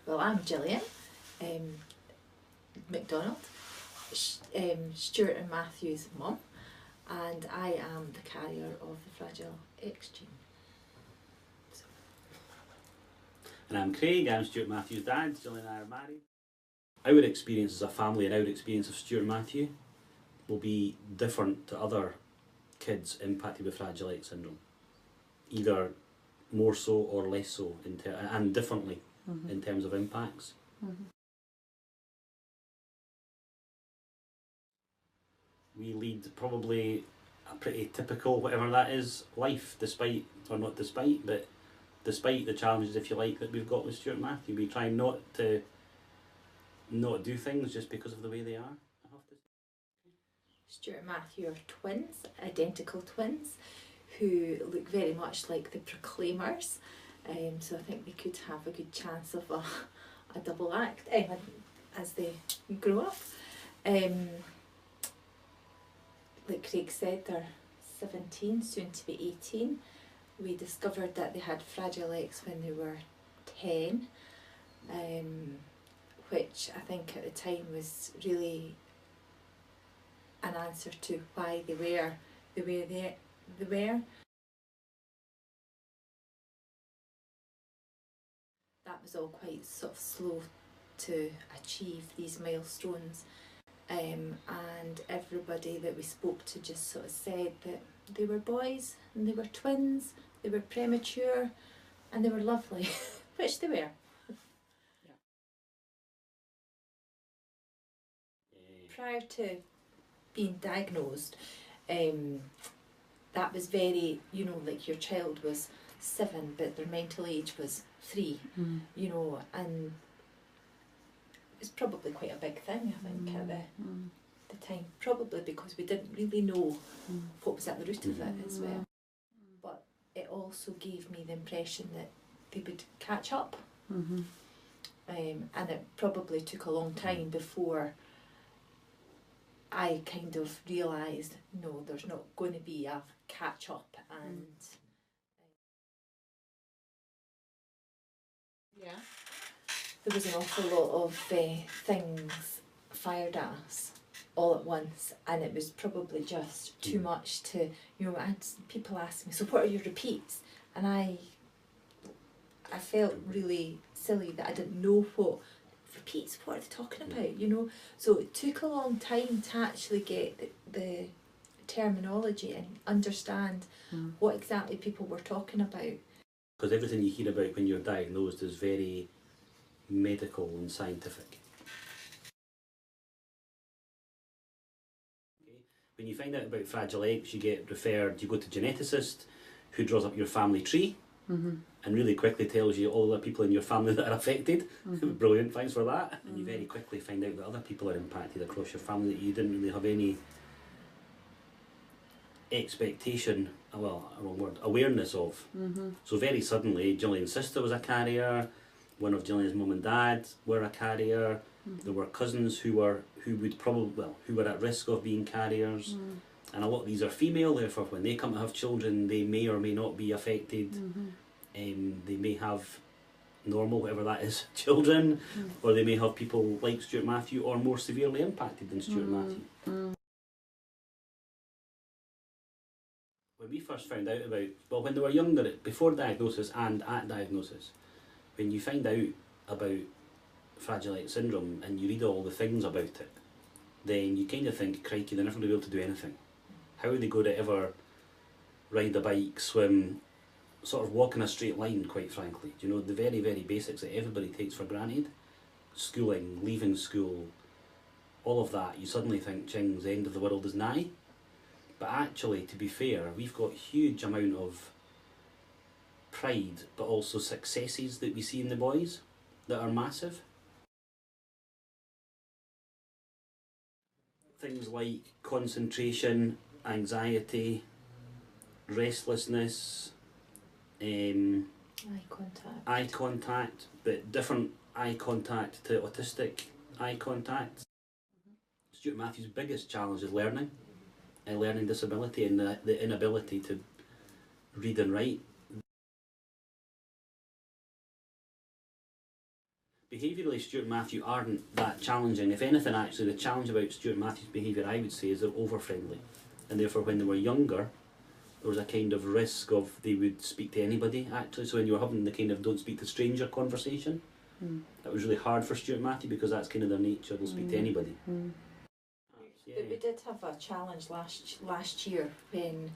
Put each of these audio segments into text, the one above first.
Well, I'm Gillian McDonald, Stuart and Matthew's mum, and I am the carrier of the Fragile X gene. So. And I'm Craig, I'm Stuart Matthew's dad. Gillian and I are married. Our experience as a family and our experience of Stuart and Matthew will be different to other kids impacted with Fragile X syndrome. Either more so or less so, and differently in terms of impacts. We lead probably a pretty typical, whatever that is, life, despite the challenges, if you like, that we've got with Stuart and Matthew. We try not to do things just because of the way they are. Stuart and Matthew are twins, identical twins, who look very much like the Proclaimers. So I think they could have a good chance of a double act as they grow up. Like Craig said, they're 17, soon to be 18. We discovered that they had Fragile X when they were 10, which I think at the time was really an answer to why they were the way they were. That was all quite sort of slow to achieve these milestones. And everybody that we spoke to just sort of said that they were boys and they were twins, they were premature and they were lovely, which they were. Yeah. Prior to being diagnosed, that was very, you know, like your child was 7 but their mental age was 3, you know, and it was probably quite a big thing, I think, at the time, probably because we didn't really know what was at the root of it as well. But it also gave me the impression that they would catch up, and it probably took a long time before I kind of realised, no, there's not going to be a catch up, and yeah. There was an awful lot of things fired at us all at once, and it was probably just too much to, you know, people asked me, so what are your repeats? And I felt really silly that I didn't know what repeats, what are they talking about, you know? So it took a long time to actually get the terminology and understand what exactly people were talking about. Because everything you hear about when you're diagnosed is very medical and scientific. Okay. When you find out about Fragile X, you go to a geneticist who draws up your family tree and really quickly tells you all the people in your family that are affected. Brilliant, thanks for that. And you very quickly find out that other people are impacted across your family that you didn't really have any expectation, well, a wrong word, awareness of. So very suddenly, Gillian's sister was a carrier, one of Gillian's mum and dad were a carrier, there were cousins who were at risk of being carriers, and a lot of these are female, therefore when they come to have children they may or may not be affected. They may have normal, whatever that is, children, or they may have people like Stuart Matthew or more severely impacted than Stuart Matthew. When we first found out about, well, when they were younger, before diagnosis and at diagnosis, when you find out about Fragile X syndrome and you read all the things about it, then you kind of think, crikey, they're never going to be able to do anything. How are they going to ever ride a bike, swim, sort of walk in a straight line, quite frankly? You know, the very, very basics that everybody takes for granted. Schooling, leaving school, all of that, you suddenly think, ching, the end of the world is nigh. But actually, to be fair, we've got a huge amount of pride, but also successes that we see in the boys that are massive. Things like concentration, anxiety, restlessness, eye contact, but different eye contact to autistic eye contact. Stuart Matthew's biggest challenge is learning, a learning disability, and the inability to read and write. behaviourally, Stuart and Matthew aren't that challenging. If anything, actually, the challenge about Stuart and Matthew's behaviour, I would say, is they're over-friendly. And therefore, when they were younger, there was a kind of risk of they would speak to anybody, actually. So when you were having the kind of don't speak to stranger conversation, that was really hard for Stuart and Matthew, because that's kind of their nature, they'll speak to anybody. But we did have a challenge last year when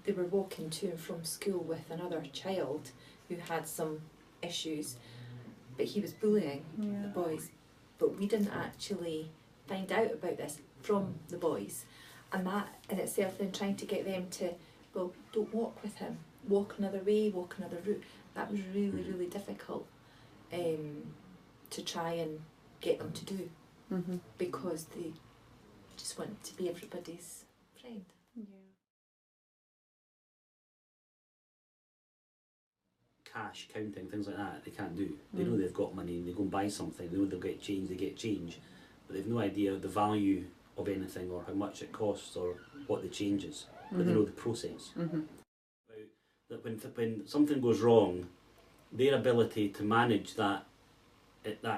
they were walking to and from school with another child who had some issues, but he was bullying the boys. But we didn't actually find out about this from the boys, and that in itself, then trying to get them to, well, don't walk with him, walk another way, walk another route. That was really, really difficult to try and get them to do, because they just want to be everybody's friend. Cash, counting, things like that, they can't do. They know they've got money, and they go and buy something, they know they'll get change, they get change, but they've no idea the value of anything or how much it costs or what the change is, but they know the process. That when something goes wrong, their ability to manage that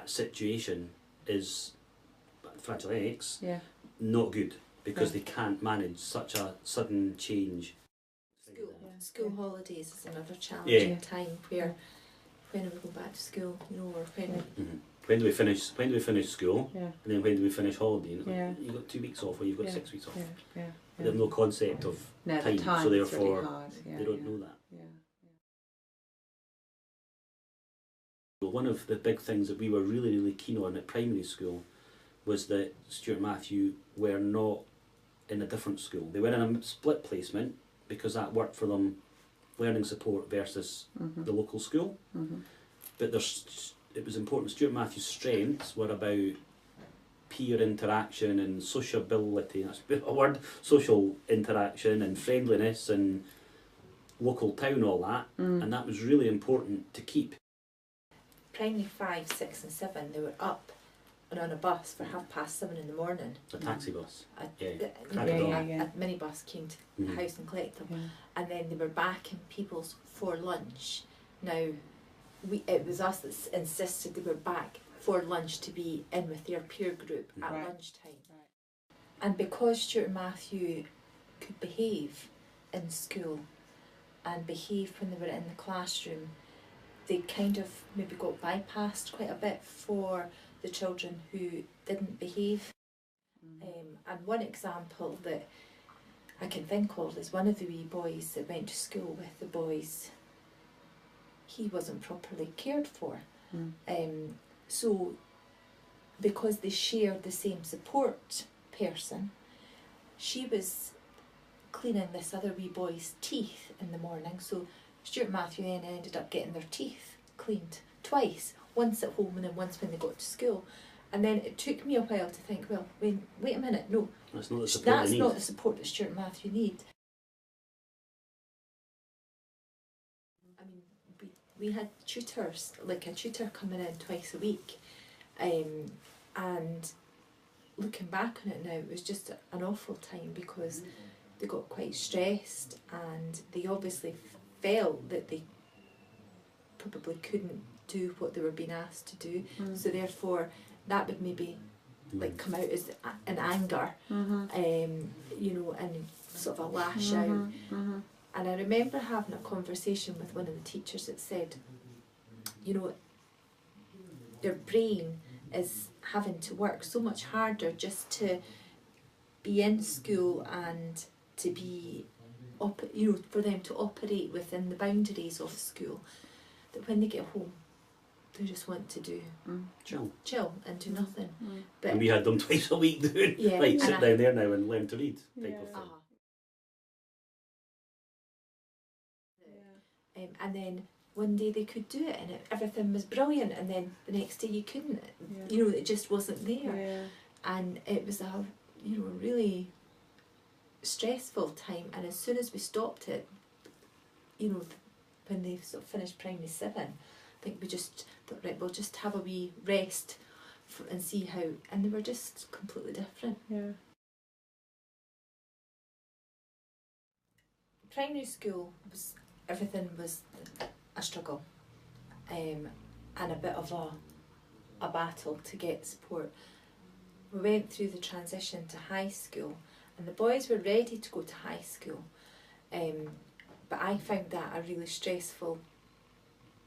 situation is, Fragile X, not good, because they can't manage such a sudden change. School holidays is another challenging time where, when are we going back to school, or when do we finish school, and then when do we finish holiday? You've got 2 weeks off, or you've got 6 weeks off. They have no concept of time, so therefore they don't know that. One of the big things that we were really, really keen on at primary school was that Stuart and Matthew were not in a different school. They were in a split placement, because that worked for them, learning support versus the local school. But it was important. Stuart and Matthew's strengths were about peer interaction and sociability, that's a word, social interaction and friendliness and local town, all that, and that was really important to keep. Primary 5, 6 and 7, they were up and on a bus for 7:30 in the morning. A taxi bus. A minibus came to the house and collected them, and then they were back in people's for lunch. Now, it was us that insisted they were back for lunch to be in with their peer group at lunchtime. And because Stuart and Matthew could behave in school and behave when they were in the classroom, they kind of maybe got bypassed quite a bit for the children who didn't behave. And one example that I can think of is one of the wee boys that went to school with the boys. He wasn't properly cared for. So because they shared the same support person, she was cleaning this other wee boy's teeth in the morning. So Stuart and Matthew then ended up getting their teeth cleaned twice, once at home and then once when they got to school. And then it took me a while to think, well, wait a minute, no, that's not the support that Stuart and Matthew need. I mean, we had tutors, like a tutor coming in twice a week, and looking back on it now, it was just an awful time, because they got quite stressed and they obviously felt that they probably couldn't do what they were being asked to do, so therefore that would maybe like come out as an anger, and sort of a lash out. And I remember having a conversation with one of the teachers that said, their brain is having to work so much harder just to be in school and to be for them to operate within the boundaries of school, that when they get home they just want to do chill and do nothing. But and we had them twice a week doing right, sit down there now and learn to read type of thing. And then one day they could do it and everything was brilliant, and then the next day you couldn't. It just wasn't there. And it was a really stressful time. And as soon as we stopped it, when they sort of finished primary 7, I think we just thought, right, we'll just have a wee rest and see how, and they were just completely different. Primary school everything was a struggle, and a bit of a battle to get support. We went through the transition to high school, and the boys were ready to go to high school, but I found that a really stressful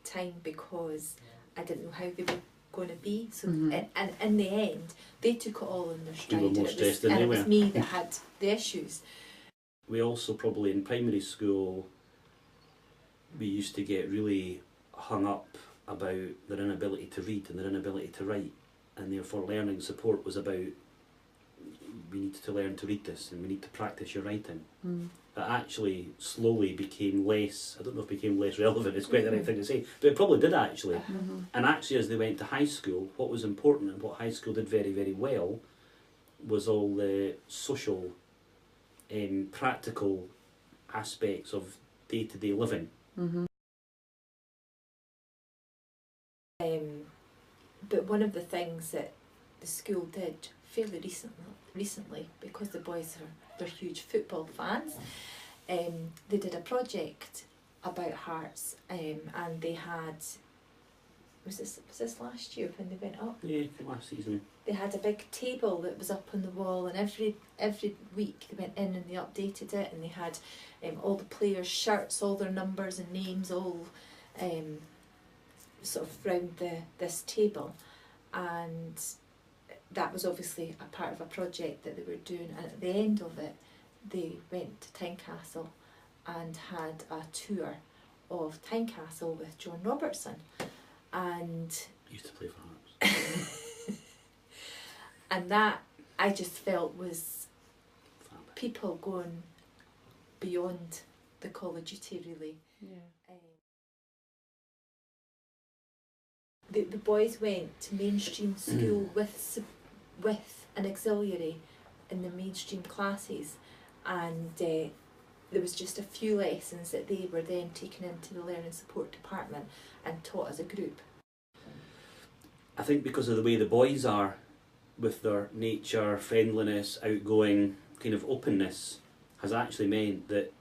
time because I didn't know how they were going to be. So and in the end, they took it all in their stride, You were more stressed than they were. It was me that had the issues. We also probably in primary school, we used to get really hung up about their inability to read and their inability to write, and therefore learning support was about, we need to learn to read this and we need to practice your writing. It actually slowly became less, I don't know if it became less relevant, it's quite the right thing to say, but it probably did actually. And actually as they went to high school, what was important and what high school did very, very well was all the social and practical aspects of day-to-day living. But one of the things that the school did fairly recently, because the boys they're huge football fans, they did a project about Hearts, and they had, was this last year when they went up? Yeah, last season. They had a big table that was up on the wall, and every week they went in and they updated it, and they had all the players' shirts, all their numbers and names, all sort of round this table, and that was obviously a part of a project that they were doing. And at the end of it, they went to Tynecastle and had a tour of Tynecastle with John Robertson, and Used to play for Hearts. and that I just felt was Family. people going beyond the Call of Duty, really. The boys went to mainstream school with an auxiliary in the mainstream classes, and there was just a few lessons that they were then taken into the learning support department and taught as a group. I think because of the way the boys are, with their nature, friendliness, outgoing, kind of openness, has actually meant that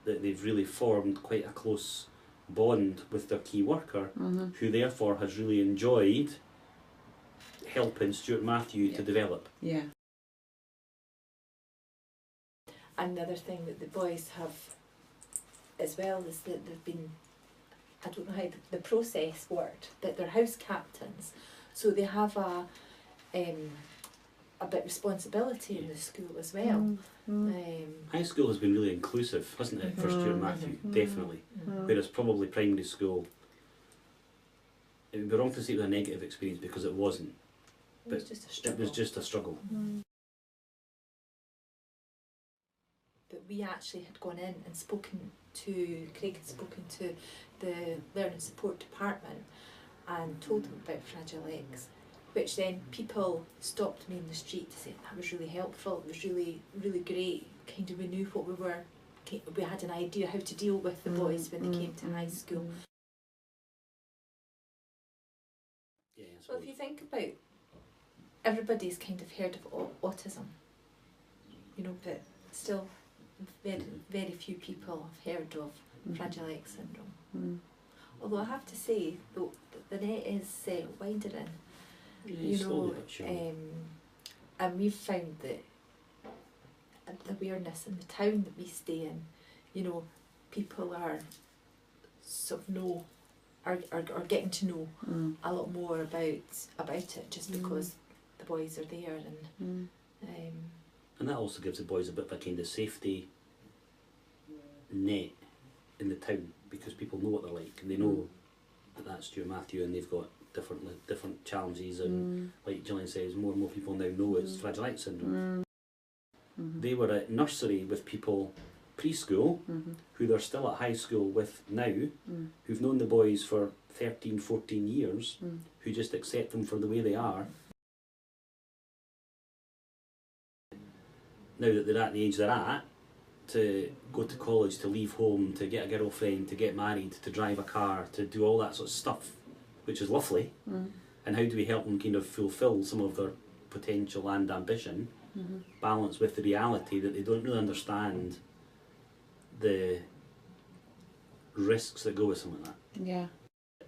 they've really formed quite a close bond with their key worker, who therefore has really enjoyed helping Stuart Matthew to develop. Yeah. Another thing that the boys have as well is that they've been, I don't know how the process worked, but they're house captains, so they have a bit of responsibility in the school as well. High school has been really inclusive, hasn't it, for Stuart Matthew, definitely. Whereas probably primary school, it would be wrong to say it was a negative experience because it wasn't. But It was just a struggle. It was just a struggle. But we actually had gone in and Craig had spoken to the learning support department and told them about Fragile X, which then people stopped me in the street to say that was really helpful, it was really, really great, kind of we knew what we had an idea how to deal with the boys when they came to high school. Yeah, Well, if you think about, everybody's kind of heard of autism, you know, but still very, very few people have heard of Fragile X syndrome. Although I have to say, though, the net is widening. yeah, You slowly know, but surely. and we've found that the awareness in the town that we stay in, you know, people are sort of are getting to know a lot more about it just because the boys are there, and And that also gives the boys a bit of a kind of safety net in the town, because people know what they're like and they know that that's Stuart Matthew and they've got different challenges, and like Gillian says, more and more people now know it's Fragile X syndrome. They were at nursery with people preschool who they're still at high school with now, who've known the boys for 13, 14 years, who just accept them for the way they are. Now that they're at the age they're at, to go to college, to leave home, to get a girlfriend, to get married, to drive a car, to do all that sort of stuff, which is lovely. And how do we help them kind of fulfil some of their potential and ambition, balanced with the reality that they don't really understand the risks that go with something like that. Yeah.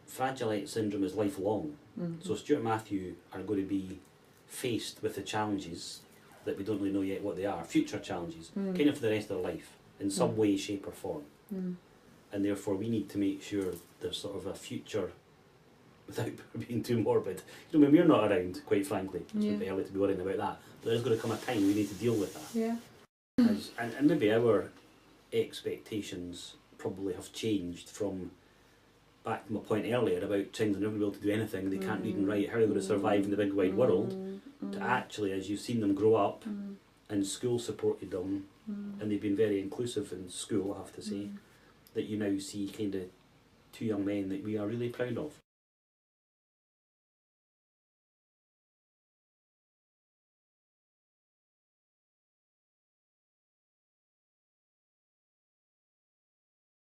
Fragile syndrome is lifelong. So Stuart and Matthew are going to be faced with the challenges that we don't really know yet what they are, future challenges, kind of for the rest of their life, in some way, shape or form. And therefore we need to make sure there's sort of a future, without being too morbid. You know, when we're not around, quite frankly, it's a bit early to be worrying about that, but there's going to come a time we need to deal with that. Yeah. And maybe our expectations probably have changed from, back to my point earlier about children never be able to do anything, they can't read and write, how are they going to survive in the big wide world, to actually, as you've seen them grow up, and school supported them, and they've been very inclusive in school, I have to say, that you now see kind of two young men that we are really proud of.